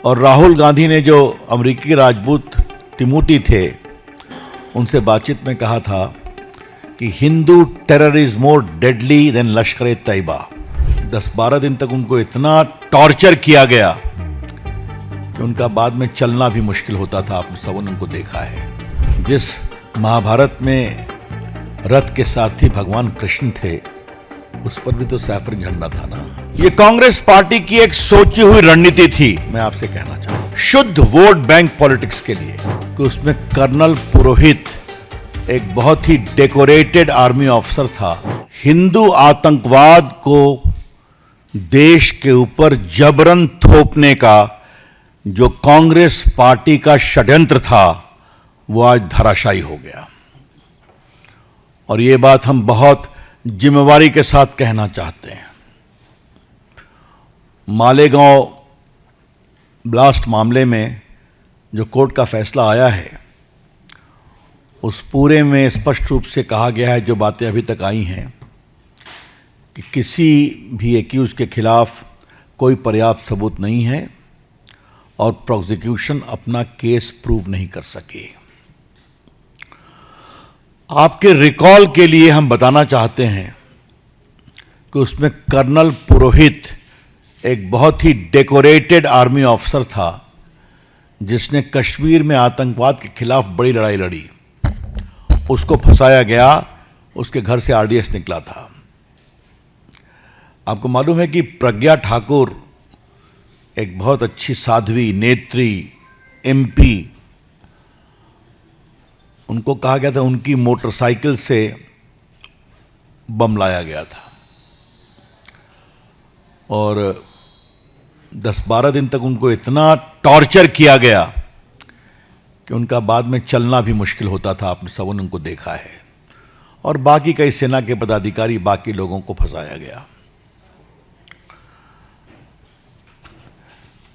और राहुल गांधी ने जो अमेरिकी राजदूत तिमोथी थे उनसे बातचीत में कहा था कि Hindu terror is more deadly than Lashkar e Taiba. 10-12 दिन तक उनको इतना टॉर्चर किया गया कि उनका बाद में चलना भी मुश्किल होता था। आप सबों ने उनको देखा है। जिस महाभारत में रथ के सारथी भगवान कृष्ण थे उस पर भी तो सैफरन झंडा था ना। ये कांग्रेस पार्टी की एक सोची हुई रणनीति थी। मैं आपसे कहना चाहूं शुद्ध वोट बैंक पॉलिटिक्स के लिए कि उसमें कर्नल पुरोहित एक बहुत ही डेकोरेटेड आर्मी ऑफिसर था। हिंदू आतंकवाद को देश के ऊपर जबरन थोपने का जो कांग्रेस पार्टी का षड्यंत्र था वो आज धराशायी हो गया। और ये बात हम बहुत जिम्मेवारी के साथ कहना चाहते हैं। मालेगांव ब्लास्ट मामले में जो कोर्ट का फैसला आया है उस पूरे में स्पष्ट रूप से कहा गया है, जो बातें अभी तक आई हैं, कि किसी भी एक्यूज के खिलाफ कोई पर्याप्त सबूत नहीं है और प्रोसिक्यूशन अपना केस प्रूव नहीं कर सके। आपके रिकॉल के लिए हम बताना चाहते हैं कि उसमें कर्नल पुरोहित एक बहुत ही डेकोरेटेड आर्मी ऑफिसर था जिसने कश्मीर में आतंकवाद के खिलाफ बड़ी लड़ाई लड़ी। उसको फंसाया गया, उसके घर से आरडीएक्स निकला था। आपको मालूम है कि प्रज्ञा ठाकुर एक बहुत अच्छी साध्वी नेत्री एमपी, उनको कहा गया था उनकी मोटरसाइकिल से बम लाया गया था और 10-12 दिन तक उनको इतना टॉर्चर किया गया कि उनका बाद में चलना भी मुश्किल होता था। आप सबों ने उनको देखा है। और बाकी कई सेना के पदाधिकारी, बाकी लोगों को फंसाया गया।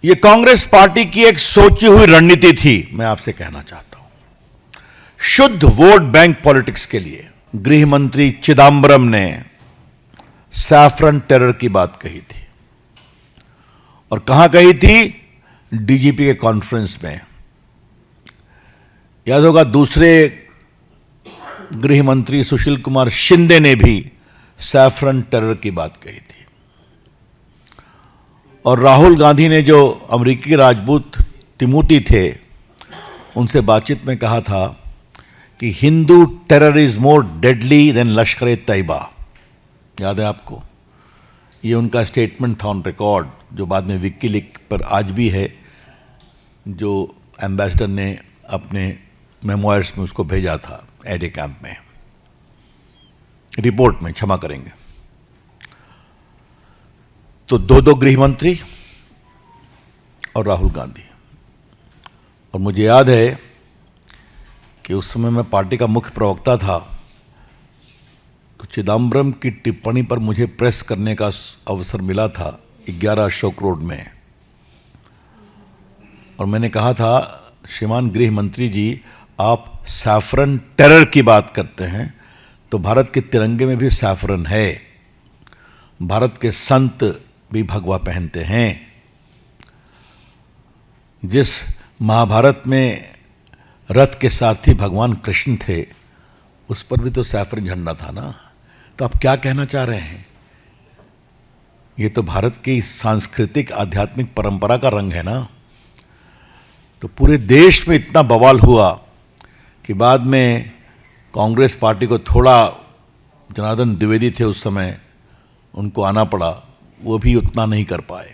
ये कांग्रेस पार्टी की एक सोची हुई रणनीति थी। मैं आपसे कहना चाहता हूं शुद्ध वोट बैंक पॉलिटिक्स के लिए गृह मंत्री चिदम्बरम ने सैफरन टेरर की बात कही थी। और कहां कही थी? डीजीपी के कॉन्फ्रेंस में। याद होगा दूसरे गृह मंत्री सुशील कुमार शिंदे ने भी सैफरन टेरर की बात कही थी। और राहुल गांधी ने जो अमेरिकी राजदूत तिमोथी थे उनसे बातचीत में कहा था कि Hindu terror is more deadly than Lashkar e Taiba. याद है आपको? ये उनका स्टेटमेंट था ऑन रिकॉर्ड, जो बाद में विकीलीक पर आज भी है, जो एम्बेसडर ने अपने मेमोयर्स में उसको भेजा था एडे कैंप में, रिपोर्ट में, क्षमा करेंगे। तो दो गृह मंत्री और राहुल गांधी। और मुझे याद है कि उस समय मैं पार्टी का मुख्य प्रवक्ता था, तो चिदम्बरम की टिप्पणी पर मुझे प्रेस करने का अवसर मिला था 11 अशोक रोड में। और मैंने कहा था, श्रीमान गृह मंत्री जी, आप सैफरन टेरर की बात करते हैं तो भारत के तिरंगे में भी सैफरन है। भारत के संत भी भगवा पहनते हैं। जिस महाभारत में रथ के सारथी भगवान कृष्ण थे उस पर भी तो सैफरन झंडा था ना। तो आप क्या कहना चाह रहे हैं? ये तो भारत की सांस्कृतिक आध्यात्मिक परंपरा का रंग है ना। तो पूरे देश में इतना बवाल हुआ कि बाद में कांग्रेस पार्टी को थोड़ा, जनार्दन द्विवेदी थे उस समय, उनको आना पड़ा, वो भी उतना नहीं कर पाए।